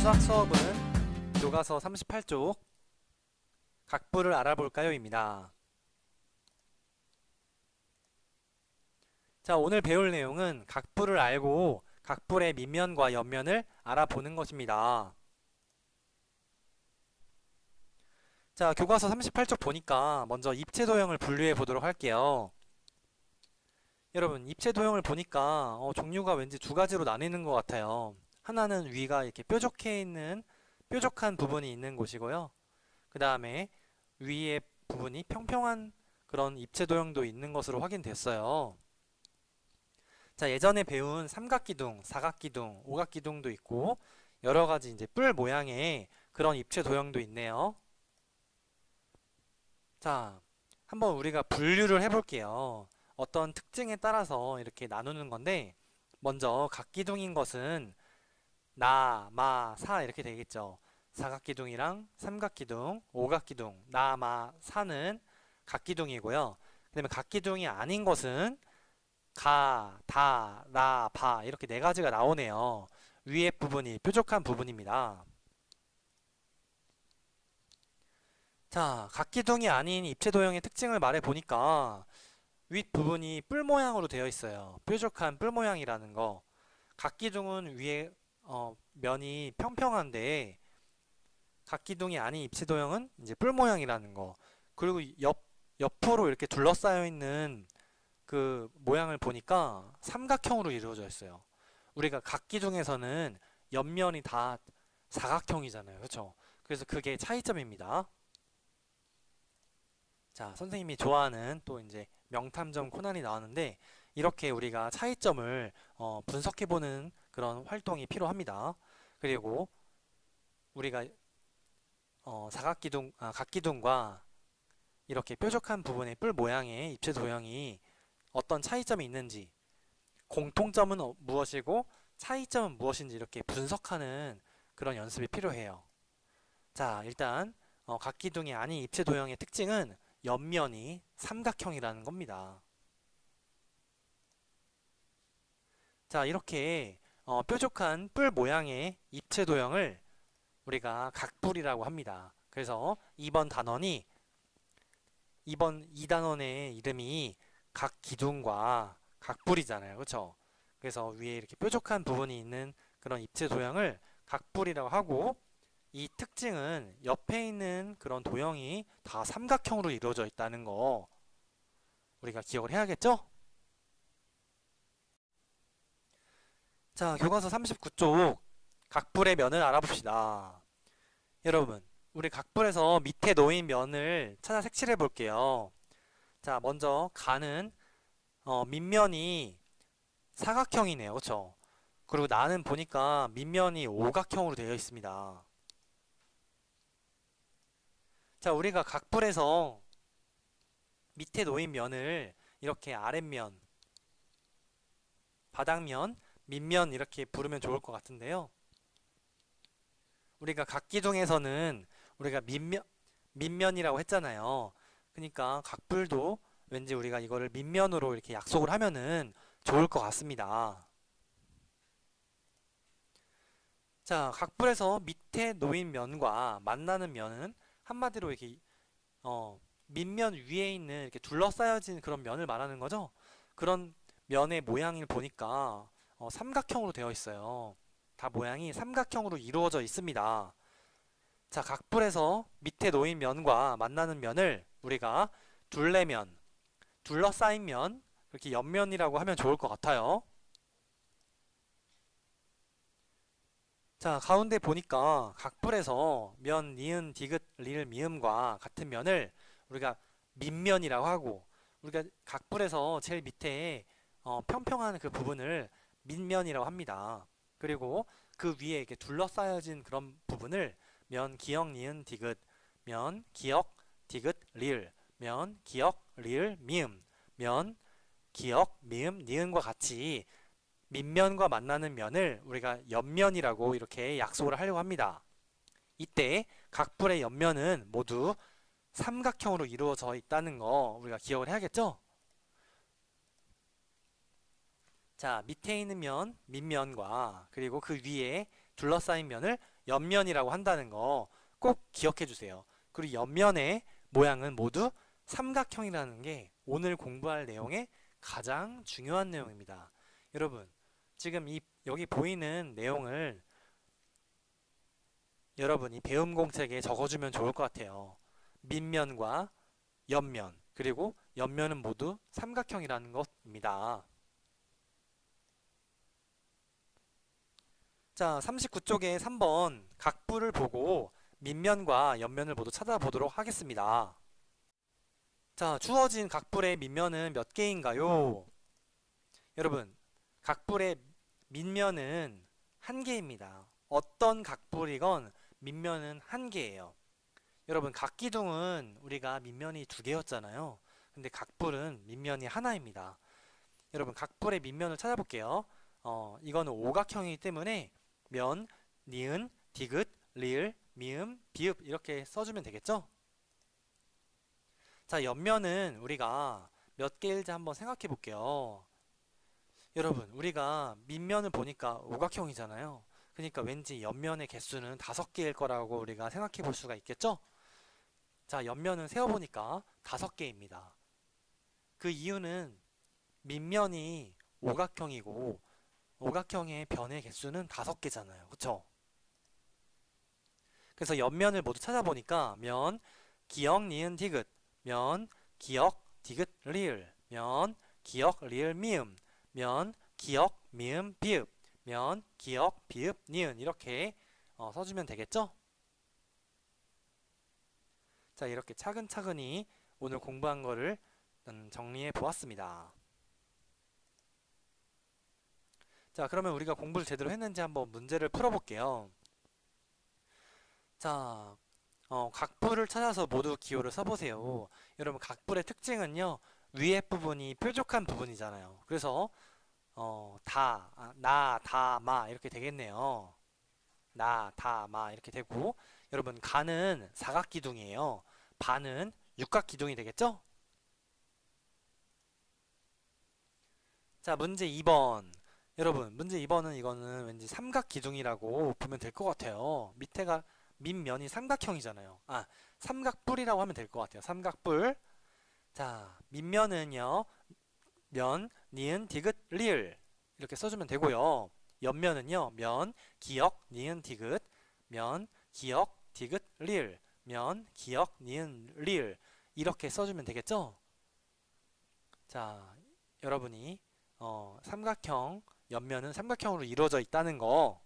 수학 수업은 교과서 38쪽 각부를 알아볼까요? 입니다. 자, 오늘 배울 내용은 각부를 알고 각불의 밑면과 옆면을 알아보는 것입니다. 자, 교과서 38쪽 보니까 먼저 입체도형을 분류해 보도록 할게요. 여러분, 입체도형을 보니까 종류가 왠지 두 가지로 나뉘는 것 같아요. 하나는 위가 이렇게 뾰족해 있는 뾰족한 부분이 있는 곳이고요. 그 다음에 위의 부분이 평평한 그런 입체도형도 있는 것으로 확인됐어요. 자, 예전에 배운 삼각기둥, 사각기둥, 오각기둥도 있고 여러 가지 이제 뿔 모양의 그런 입체도형도 있네요. 자, 한번 우리가 분류를 해볼게요. 어떤 특징에 따라서 이렇게 나누는 건데, 먼저 각기둥인 것은 나, 마, 사 이렇게 되겠죠. 사각기둥이랑 삼각기둥, 오각기둥, 나, 마, 사는 각기둥이고요. 그 다음에 각기둥이 아닌 것은 가, 다, 라, 바 이렇게 네 가지가 나오네요. 위에 부분이 뾰족한 부분입니다. 자, 각기둥이 아닌 입체도형의 특징을 말해보니까 윗부분이 뿔 모양으로 되어 있어요. 뾰족한 뿔 모양이라는 거. 각기둥은 위에 면이 평평한데 각기둥이 아닌 입체도형은 이제 뿔 모양이라는 거. 그리고 옆으로 이렇게 둘러싸여 있는 그 모양을 보니까 삼각형으로 이루어져 있어요. 우리가 각기둥에서는 옆면이 다 사각형이잖아요. 그렇죠? 그래서 그게 차이점입니다. 자, 선생님이 좋아하는 또 이제 명탐정 코난이 나왔는데 이렇게 우리가 차이점을 분석해보는 그런 활동이 필요합니다. 그리고 우리가 각기둥과 이렇게 뾰족한 부분의 뿔 모양의 입체 도형이 어떤 차이점이 있는지, 공통점은 무엇이고 차이점은 무엇인지 이렇게 분석하는 그런 연습이 필요해요. 자, 일단 각기둥이 아닌 입체 도형의 특징은 옆면이 삼각형이라는 겁니다. 자, 이렇게 뾰족한 뿔 모양의 입체 도형을 우리가 각불이라고 합니다. 그래서 이번 2단원의 이름이 각기둥과 각불이잖아요. 그렇죠? 그래서 위에 이렇게 뾰족한 부분이 있는 그런 입체 도형을 각불이라고 하고, 이 특징은 옆에 있는 그런 도형이 다 삼각형으로 이루어져 있다는 거 우리가 기억을 해야겠죠? 자, 교과서 39쪽 각불의 면을 알아봅시다. 여러분, 우리 각불에서 밑에 놓인 면을 찾아 색칠해 볼게요. 자, 먼저 가는 밑면이 사각형이네요. 그렇죠? 그리고 나는 보니까 밑면이 오각형으로 되어 있습니다. 자, 우리가 각불에서 밑에 놓인 면을 이렇게 아랫면, 바닥면, 밑면 이렇게 부르면 좋을 것 같은데요. 우리가 각기둥에서는 우리가 밑면이라고 했잖아요. 그러니까 각불도 왠지 우리가 이거를 밑면으로 이렇게 약속을 하면은 좋을 것 같습니다. 자, 각불에서 밑에 놓인 면과 만나는 면은 한마디로 이렇게 밑면 위에 있는 이렇게 둘러싸여진 그런 면을 말하는 거죠. 그런 면의 모양을 보니까 삼각형으로 되어 있어요. 다 모양이 삼각형으로 이루어져 있습니다. 자, 각불에서 밑에 놓인 면과 만나는 면을 우리가 둘레면, 둘러싸인 면, 이렇게 옆면이라고 하면 좋을 것 같아요. 자, 가운데 보니까 각불에서 면, 니은, 디귿, 리을, 미음과 같은 면을 우리가 밑면이라고 하고, 우리가 각불에서 제일 밑에 평평한 그 부분을 밑면이라고 합니다. 그리고 그 위에 이렇게 둘러싸여진 그런 부분을 면, 기역, 니은, 디귿, 면, 기역, 디귿, 리을, 면, 기역, 리을, 미음, 면, 기역, 미음, 니은과 같이 밑면과 만나는 면을 우리가 옆면이라고 이렇게 약속을 하려고 합니다. 이때 각불의 옆면은 모두 삼각형으로 이루어져 있다는 거 우리가 기억을 해야겠죠? 자, 밑에 있는 면, 밑면과 그리고 그 위에 둘러싸인 면을 옆면이라고 한다는 거 꼭 기억해 주세요. 그리고 옆면의 모양은 모두 삼각형이라는 게 오늘 공부할 내용의 가장 중요한 내용입니다. 여러분, 지금 여기 보이는 내용을 여러분이 배움 공책에 적어주면 좋을 것 같아요. 밑면과 옆면, 그리고 옆면은 모두 삼각형이라는 것입니다. 자, 39쪽에 3번 각부를 보고 밑면과 옆면을 모두 찾아보도록 하겠습니다. 자, 주어진 각불의 밑면은 몇 개인가요? 여러분, 각불의 밑면은 한 개입니다. 어떤 각불이건 밑면은 한 개예요. 여러분, 각기둥은 우리가 밑면이 두 개였잖아요. 근데 각불은 밑면이 하나입니다. 여러분, 각불의 밑면을 찾아볼게요. 이거는 오각형이기 때문에 면, 니은, 디귿, 리을, 미음, 비읍 이렇게 써주면 되겠죠? 자, 옆면은 우리가 몇 개일지 한번 생각해 볼게요. 여러분, 우리가 밑면을 보니까 오각형이잖아요. 그러니까 왠지 옆면의 개수는 5개일 거라고 우리가 생각해 볼 수가 있겠죠? 자, 옆면은 세어보니까 5개입니다. 그 이유는 밑면이 오각형이고 오각형의 변의 개수는 5개잖아요. 그쵸? 그래서 옆면을 모두 찾아보니까 면, 기역, 니은, 디귿, 면, 기역, 디귿, 리을, 면, 기역, 리을, 미음, 면, 기역, 미음, 비읍, 면, 기역, 비읍, 니은 이렇게 써주면 되겠죠? 자, 이렇게 차근차근히 오늘 공부한 거를 정리해 보았습니다. 자, 그러면 우리가 공부를 제대로 했는지 한번 문제를 풀어볼게요. 자, 각불을 찾아서 모두 기호를 써보세요. 여러분, 각불의 특징은요, 위에 부분이 뾰족한 부분이잖아요. 그래서 나, 다, 마 이렇게 되겠네요. 나, 다, 마 이렇게 되고, 여러분, 가는 사각기둥이에요. 바는 육각기둥이 되겠죠? 자, 문제 2번. 여러분, 문제 2번은 이거는 왠지 삼각기둥이라고 보면 될 것 같아요. 밑에가 밑면이 삼각형이잖아요. 아, 삼각뿔이라고 하면 될 것 같아요. 삼각뿔. 자, 밑면은요, 면, 니은, 디귿, 리을 이렇게 써주면 되고요. 옆면은요, 면, 기역, 니은, 디귿, 면, 기역, 디귿, 리을, 면, 기역, 니은, 리을 이렇게 써주면 되겠죠? 자, 여러분이 삼각형, 옆면은 삼각형으로 이루어져 있다는 거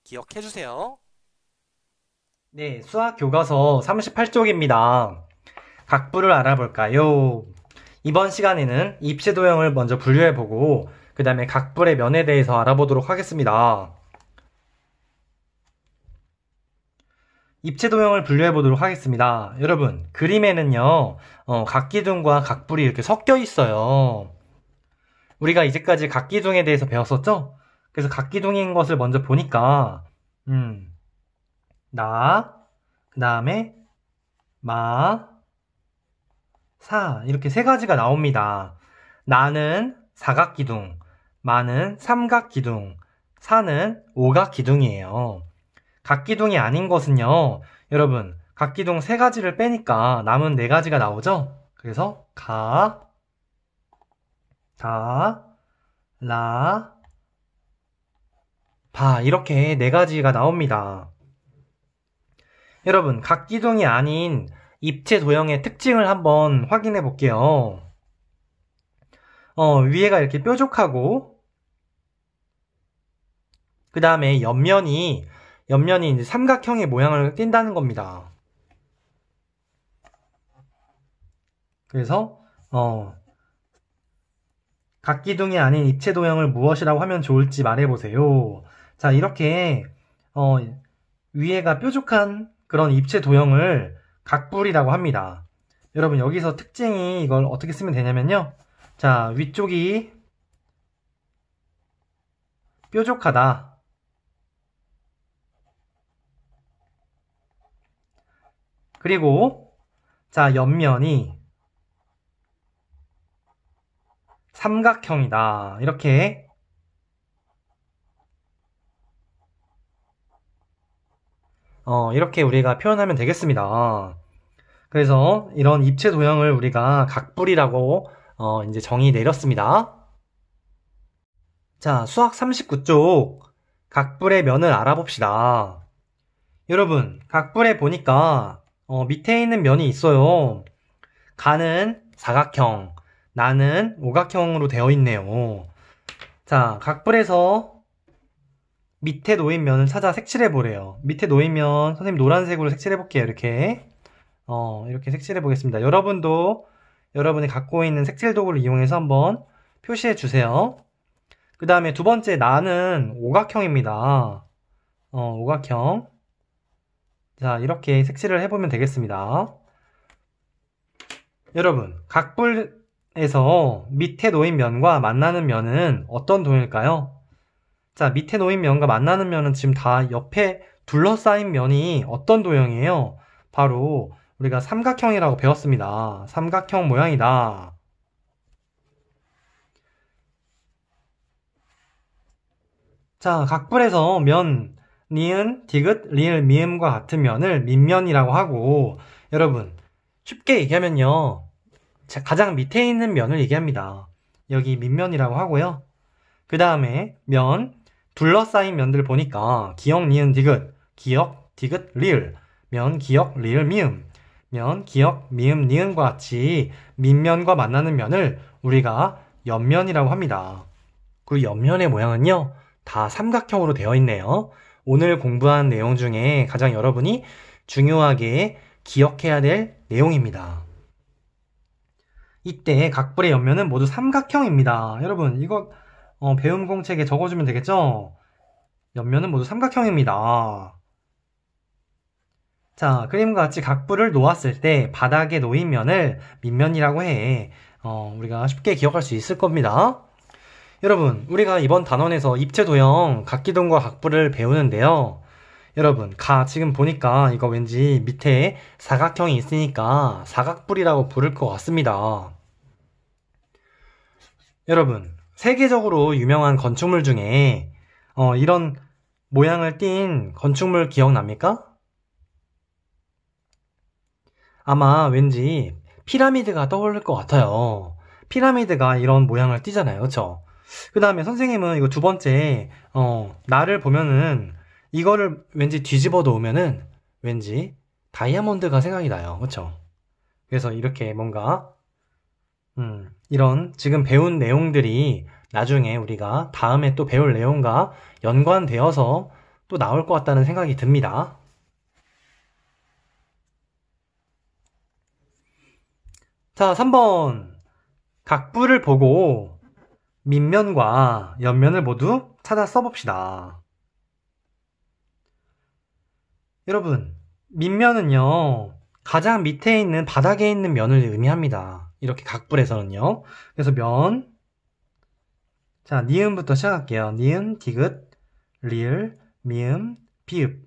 기억해 주세요. 네, 수학 교과서 38쪽입니다. 각부를 알아볼까요? 이번 시간에는 입체 도형을 먼저 분류해보고 그 다음에 각불의 면에 대해서 알아보도록 하겠습니다. 입체 도형을 분류해보도록 하겠습니다. 여러분, 그림에는요, 각기둥과 각불이 이렇게 섞여 있어요. 우리가 이제까지 각기둥에 대해서 배웠었죠? 그래서 각기둥인 것을 먼저 보니까, 나, 그 다음에 마, 사 이렇게 세 가지가 나옵니다. 나는 사각기둥, 마는 삼각기둥, 사는 오각기둥이에요. 각기둥이 아닌 것은요, 여러분, 각기둥 세 가지를 빼니까 남은 네 가지가 나오죠? 그래서 가, 다, 라, 바 이렇게 네 가지가 나옵니다. 여러분, 각기둥이 아닌 입체 도형의 특징을 한번 확인해 볼게요. 위에가 이렇게 뾰족하고, 그 다음에 옆면이 이제 삼각형의 모양을 띈다는 겁니다. 그래서, 각기둥이 아닌 입체 도형을 무엇이라고 하면 좋을지 말해보세요. 자, 이렇게, 위에가 뾰족한 그런 입체 도형을 각불이라고 합니다. 여러분, 여기서 특징이 이걸 어떻게 쓰면 되냐면요. 자, 위쪽이 뾰족하다. 그리고 자, 옆면이 삼각형이다. 이렇게 이렇게 우리가 표현하면 되겠습니다. 그래서 이런 입체 도형을 우리가 각불이라고 이제 정의 내렸습니다. 자, 수학 39쪽 각불의 면을 알아봅시다. 여러분, 각불에 보니까 밑에 있는 면이 있어요. 가는 사각형, 나는 오각형으로 되어 있네요. 자, 각불에서 밑에 놓인 면을 찾아 색칠해 보래요. 밑에 놓인 면 선생님 노란색으로 색칠해 볼게요. 이렇게 색칠해 보겠습니다. 여러분도 여러분이 갖고 있는 색칠 도구를 이용해서 한번 표시해 주세요. 그 다음에 두 번째 나는 오각형입니다. 오각형. 자, 이렇게 색칠을 해보면 되겠습니다. 여러분, 각불에서 밑에 놓인 면과 만나는 면은 어떤 도형일까요? 자, 밑에 놓인 면과 만나는 면은 지금 다 옆에 둘러싸인 면이 어떤 도형이에요? 바로 우리가 삼각형이라고 배웠습니다. 삼각형 모양이다. 자, 각불에서 면, 니은, 디귿, 리을, 미음과 같은 면을 밑면이라고 하고, 여러분, 쉽게 얘기하면요. 가장 밑에 있는 면을 얘기합니다. 여기 밑면이라고 하고요. 그 다음에 면, 둘러싸인 면들 보니까 기역, 니은, 디귿, 기역, 디귿, 리을, 면, 기역, 리을, 미음, 면, 기역, 미음, 니은과 같이 밑면과 만나는 면을 우리가 옆면이라고 합니다. 그 옆면의 모양은요, 다 삼각형으로 되어 있네요. 오늘 공부한 내용 중에 가장 여러분이 중요하게 기억해야 될 내용입니다. 이때 각불의 옆면은 모두 삼각형입니다. 여러분, 이거 배움 공책에 적어주면 되겠죠? 옆면은 모두 삼각형입니다. 자, 그림과 같이 각불을 놓았을 때 바닥에 놓인 면을 밑면이라고 해. 우리가 쉽게 기억할 수 있을 겁니다. 여러분, 우리가 이번 단원에서 입체 도형 각기둥과 각불을 배우는데요. 여러분, 지금 보니까 이거 왠지 밑에 사각형이 있으니까 사각불이라고 부를 것 같습니다. 여러분, 세계적으로 유명한 건축물 중에 이런 모양을 띈 건축물 기억납니까? 아마 왠지 피라미드가 떠오를 것 같아요. 피라미드가 이런 모양을 띠잖아요. 그쵸? 그 다음에 선생님은 이거 두 번째 나를 보면은 이거를 왠지 뒤집어 놓으면은 왠지 다이아몬드가 생각이 나요. 그쵸? 그래서 이렇게 뭔가 이런 지금 배운 내용들이 나중에 우리가 다음에 또 배울 내용과 연관되어서 또 나올 것 같다는 생각이 듭니다. 자, 3번. 각불을 보고 밑면과 옆면을 모두 찾아 써봅시다. 여러분, 밑면은요, 가장 밑에 있는 바닥에 있는 면을 의미합니다. 이렇게 각불에서는요. 그래서 면, 자, 니은부터 시작할게요. 니은, 디귿, 리을, 미음, 비읍.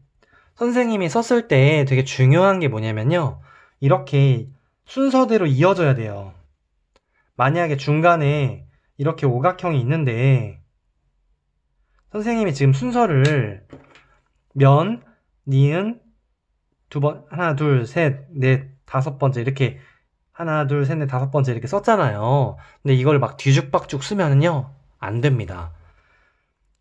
선생님이 썼을 때 되게 중요한 게 뭐냐면요. 이렇게 순서대로 이어져야 돼요. 만약에 중간에 이렇게 오각형이 있는데 선생님이 지금 순서를 면, 니은, 하나, 둘, 셋, 넷, 다섯 번째 이렇게 하나, 둘, 셋, 넷, 다섯 번째 이렇게 썼잖아요. 근데 이걸 막 뒤죽박죽 쓰면은요, 안 됩니다.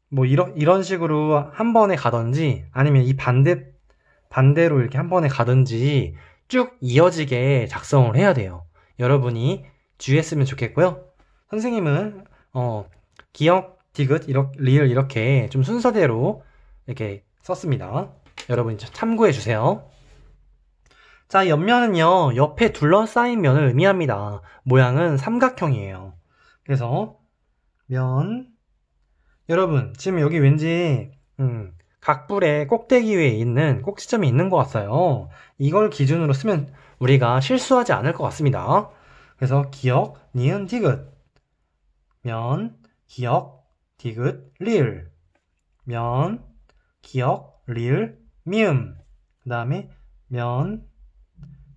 뭐 이런 식으로 한 번에 가든지 아니면 이 반대로 이렇게 한 번에 가든지 쭉 이어지게 작성을 해야 돼요. 여러분이 주의했으면 좋겠고요. 선생님은 기역, 디귿, 리을 이렇게 좀 순서대로 이렇게 썼습니다. 여러분 참고해 주세요. 자, 옆면은요, 옆에 둘러싸인 면을 의미합니다. 모양은 삼각형이에요. 그래서 면, 여러분 지금 여기 왠지 각불의 꼭대기 위에 있는 꼭지점이 있는 것 같아요. 이걸 기준으로 쓰면 우리가 실수하지 않을 것 같습니다. 그래서 기역, 니은, 디귿, 면, 기역, 디귿, 리을, 면, 기역, 리을, 미음, 그 다음에 면,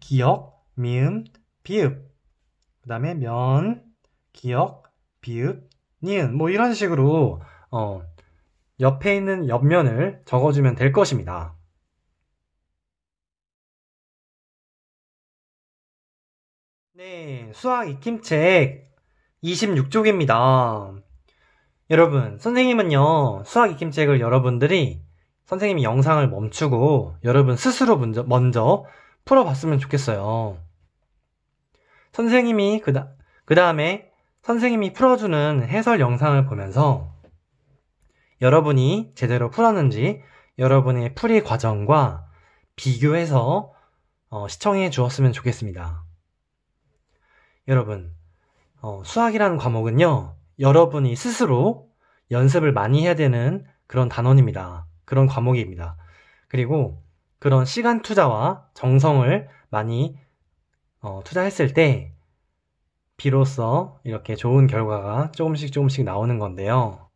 기역, 미음, 비읍, 그 다음에 면, 기역, 비읍, 니은, 뭐 이런 식으로 옆에 있는 옆면을 적어주면 될 것입니다. 네, 수학 익힘책 26쪽입니다. 여러분, 선생님은요, 수학 익힘책을 여러분들이 선생님이 영상을 멈추고 여러분 스스로 먼저 풀어봤으면 좋겠어요. 선생님이 그 다음에 선생님이 풀어주는 해설 영상을 보면서 여러분이 제대로 풀었는지 여러분의 풀이 과정과 비교해서 시청해 주었으면 좋겠습니다. 여러분, 수학이라는 과목은요, 여러분이 스스로 연습을 많이 해야 되는 그런 단원입니다. 그런 과목입니다. 그리고 그런 시간 투자와 정성을 많이 투자했을 때 비로소 이렇게 좋은 결과가 조금씩 나오는 건데요.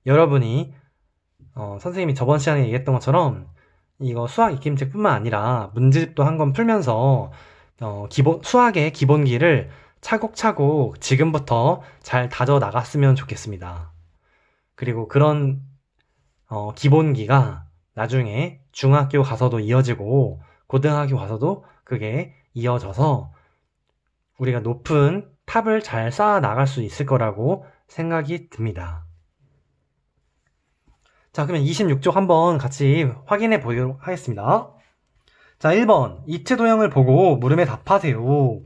여러분이 선생님이 저번 시간에 얘기했던 것처럼 이거 수학 익힘책 뿐만 아니라 문제집도 한 권 풀면서 수학의 기본기를 차곡차곡 지금부터 잘 다져 나갔으면 좋겠습니다. 그리고 그런 기본기가 나중에 중학교 가서도 이어지고 고등학교 가서도 그게 이어져서 우리가 높은 탑을 잘 쌓아 나갈 수 있을 거라고 생각이 듭니다. 자, 그러면 26쪽 한번 같이 확인해 보도록 하겠습니다. 자, 1번 입체 도형을 보고 물음에 답하세요.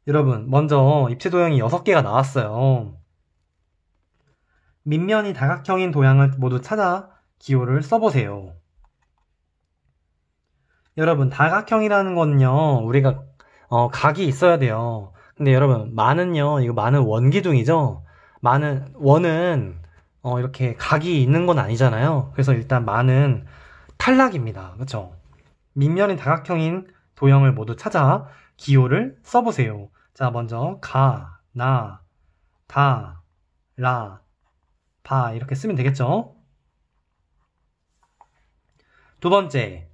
여러분, 먼저 입체 도형이 6개가 나왔어요. 밑면이 다각형인 도형을 모두 찾아 기호를 써보세요. 여러분, 다각형이라는 거는요, 우리가 각이 있어야 돼요. 근데 여러분, 만은요, 이거 만은 원기둥이죠? 원은 이렇게 각이 있는 건 아니잖아요. 그래서 일단 만은 탈락입니다. 그쵸? 밑면이 다각형인 도형을 모두 찾아 기호를 써보세요. 자, 먼저 가, 나, 다, 라, 바 이렇게 쓰면 되겠죠? 두 번째,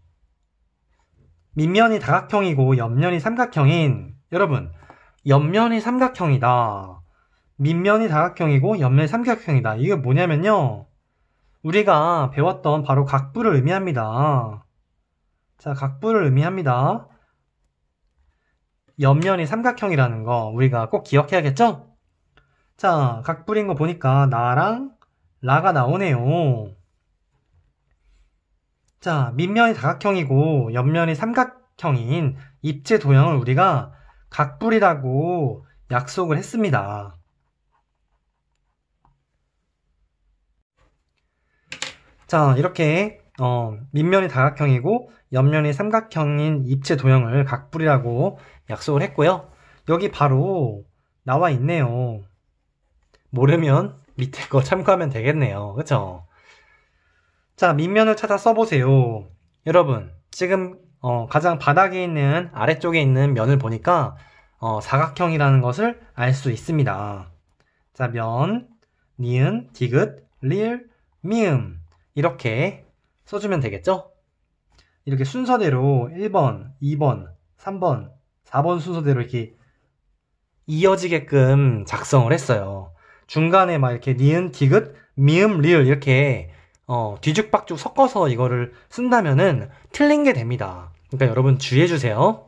밑면이 다각형이고 옆면이 삼각형인, 여러분, 옆면이 삼각형이다. 밑면이 다각형이고 옆면이 삼각형이다. 이게 뭐냐면요, 우리가 배웠던 바로 각부를 의미합니다. 자, 각부를 의미합니다. 옆면이 삼각형이라는 거 우리가 꼭 기억해야겠죠? 자, 각부인 거 보니까 나랑 라가 나오네요. 자, 밑면이 다각형이고 옆면이 삼각형인 입체 도형을 우리가 각불이라고 약속을 했습니다. 자, 이렇게 밑면이 다각형이고 옆면이 삼각형인 입체 도형을 각불이라고 약속을 했고요. 여기 바로 나와 있네요. 모르면 밑에 거 참고하면 되겠네요. 그쵸? 자, 밑면을 찾아 써보세요. 여러분, 지금 가장 바닥에 있는 아래쪽에 있는 면을 보니까 사각형이라는 것을 알 수 있습니다. 자, 면, 니은, 디귿, 리을, 미음 이렇게 써주면 되겠죠? 이렇게 순서대로 1번, 2번, 3번, 4번 순서대로 이렇게 이어지게끔 작성을 했어요. 중간에 막 이렇게 니은, 디귿, 미음, 리을 이렇게 뒤죽박죽 섞어서 이거를 쓴다면은 틀린 게 됩니다. 그러니까 여러분 주의해주세요.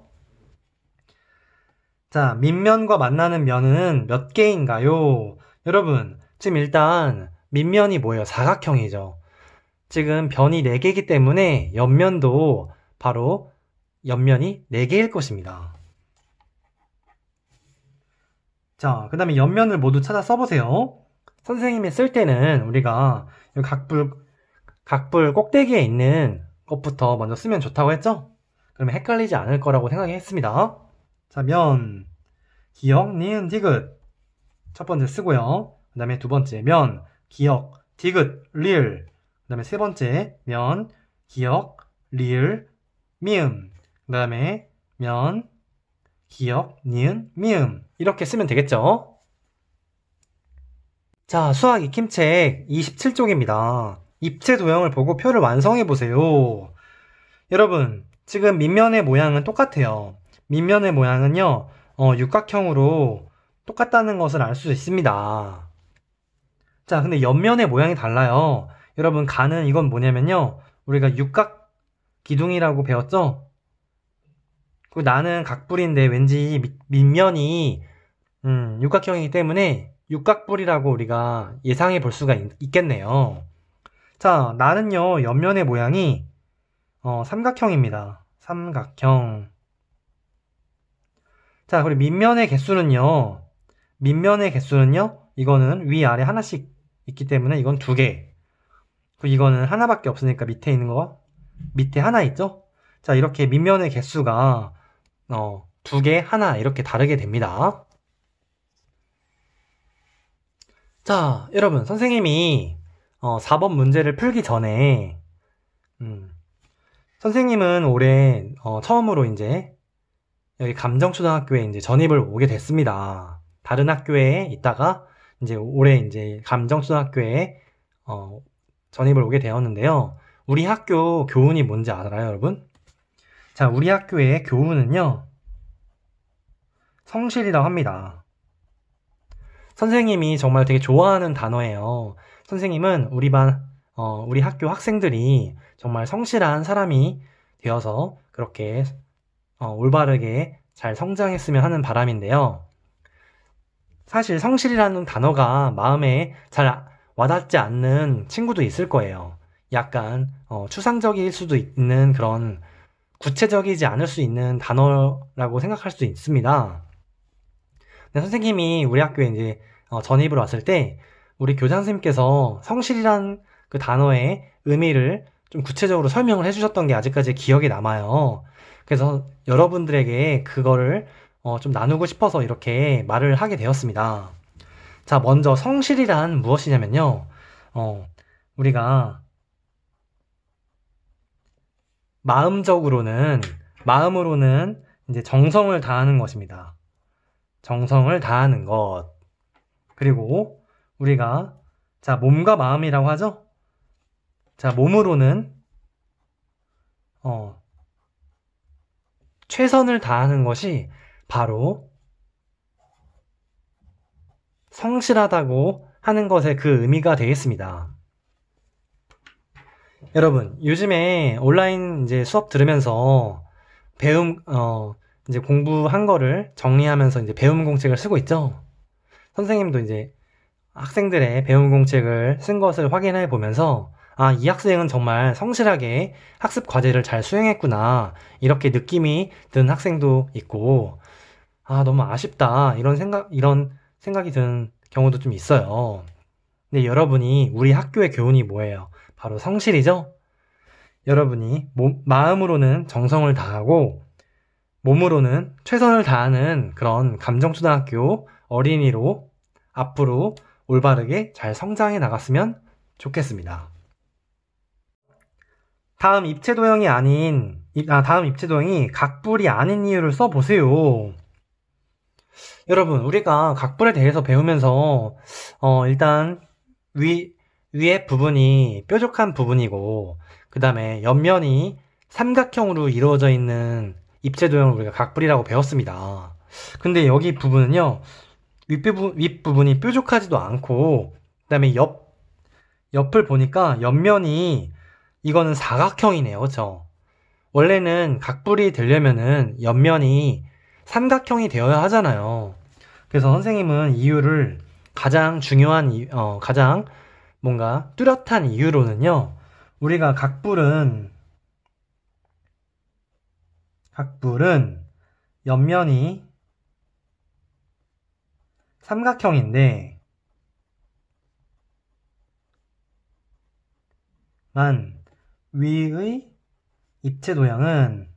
자, 밑면과 만나는 면은 몇 개인가요? 여러분, 지금 일단 밑면이 뭐예요? 사각형이죠. 지금 변이 4개이기 때문에 옆면도 바로 옆면이 4개일 것입니다. 자, 그 다음에 옆면을 모두 찾아 써보세요. 선생님이 쓸 때는 우리가 각불 꼭대기에 있는 것부터 먼저 쓰면 좋다고 했죠? 그러면 헷갈리지 않을 거라고 생각했습니다. 자, 면, 기역, 니은, 디귿 첫 번째 쓰고요. 그 다음에 두 번째 면, 기역, 디귿, 리을 그 다음에 세 번째 면, 기역, 리을, 미음 그 다음에 면, 기역, 니은, 미음 이렇게 쓰면 되겠죠? 자, 수학 익힘책 27쪽입니다. 입체 도형을 보고 표를 완성해보세요. 여러분, 지금 밑면의 모양은 똑같아요. 밑면의 모양은요, 육각형으로 똑같다는 것을 알 수 있습니다. 자, 근데 옆면의 모양이 달라요. 여러분, 가는 이건 뭐냐면요, 우리가 육각 기둥이라고 배웠죠? 그리고 나는 각불인데 왠지 밑면이 육각형이기 때문에 육각불이라고 우리가 예상해 볼 수가 있겠네요. 자, 나는요, 옆면의 모양이 삼각형입니다. 삼각형. 자, 그리고 밑면의 개수는요, 이거는 위아래 하나씩 있기 때문에 이건 2개. 그리고 이거는 하나밖에 없으니까 밑에 있는 거, 밑에 하나 있죠? 자, 이렇게 밑면의 개수가 2개, 하나 이렇게 다르게 됩니다. 자, 여러분, 선생님이 4번 문제를 풀기 전에 선생님은 올해 처음으로 이제 여기 감정초등학교에 이제 전입을 오게 됐습니다. 다른 학교에 있다가 이제 올해 이제 감정초등학교에 전입을 오게 되었는데요. 우리 학교 교훈이 뭔지 알아요, 여러분? 자, 우리 학교의 교훈은요, 성실이라고 합니다. 선생님이 정말 되게 좋아하는 단어예요. 선생님은 우리 학교 학생들이 정말 성실한 사람이 되어서 그렇게 올바르게 잘 성장했으면 하는 바람인데요. 사실 성실이라는 단어가 마음에 잘 와닿지 않는 친구도 있을 거예요. 약간 추상적일 수도 있는 그런 구체적이지 않을 수 있는 단어라고 생각할 수도 있습니다. 근데 선생님이 우리 학교에 이제 전입을 왔을 때 우리 교장 선생님께서 성실이란 그 단어의 의미를 좀 구체적으로 설명을 해주셨던 게 아직까지 기억에 남아요. 그래서 여러분들에게 그거를 좀 나누고 싶어서 이렇게 말을 하게 되었습니다. 자, 먼저 성실이란 무엇이냐면요. 우리가 마음으로는 이제 정성을 다하는 것입니다. 정성을 다하는 것. 그리고 우리가 자, 몸과 마음이라고 하죠? 자, 몸으로는 최선을 다하는 것이 바로 성실하다고 하는 것의 그 의미가 되겠습니다. 여러분, 요즘에 온라인 이제 수업 들으면서 이제 공부한 거를 정리하면서 이제 배움 공책을 쓰고 있죠? 선생님도 이제 학생들의 배움 공책을 쓴 것을 확인해 보면서 아, 이 학생은 정말 성실하게 학습 과제를 잘 수행했구나. 이렇게 느낌이 든 학생도 있고, 아, 너무 아쉽다. 이런 생각이 든 경우도 좀 있어요. 근데 여러분이 우리 학교의 교훈이 뭐예요? 바로 성실이죠? 여러분이 마음으로는 정성을 다하고, 몸으로는 최선을 다하는 그런 감정초등학교 어린이로 앞으로 올바르게 잘 성장해 나갔으면 좋겠습니다. 다음 입체도형이 각불이 아닌 이유를 써보세요. 여러분, 우리가 각불에 대해서 배우면서 일단 위에 부분이 뾰족한 부분이고 그 다음에 옆면이 삼각형으로 이루어져 있는 입체도형을 우리가 각불이라고 배웠습니다. 근데 여기 부분은요, 윗부분이 뾰족하지도 않고 그 다음에 옆을 보니까 옆면이 이거는 사각형이네요. 그쵸? 원래는 각불이 되려면은 옆면이 삼각형이 되어야 하잖아요. 그래서 선생님은 이유를 가장 뭔가 뚜렷한 이유로는요, 우리가 각불은 옆면이 삼각형인데 위의 입체 도형은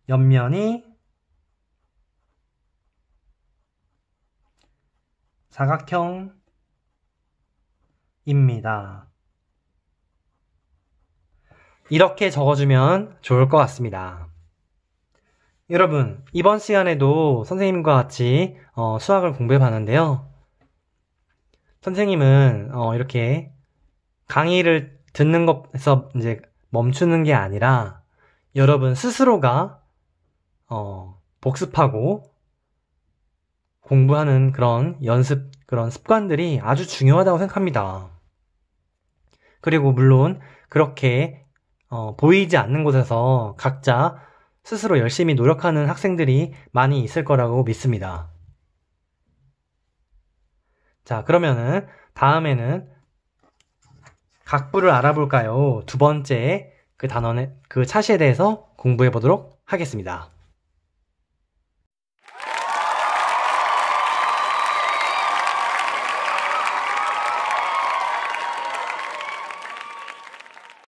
옆면이 사각형입니다. 이렇게 적어주면 좋을 것 같습니다. 여러분, 이번 시간에도 선생님과 같이 수학을 공부해 봤는데요. 선생님은 이렇게 강의를 듣는 것에서 이제 멈추는 게 아니라 여러분 스스로가 복습하고 공부하는 그런 습관들이 아주 중요하다고 생각합니다. 그리고 물론 그렇게 보이지 않는 곳에서 각자 스스로 열심히 노력하는 학생들이 많이 있을 거라고 믿습니다. 자, 그러면은 다음에는 각부를 알아볼까요? 두 번째 그 단원의 그 차시에 대해서 공부해 보도록 하겠습니다.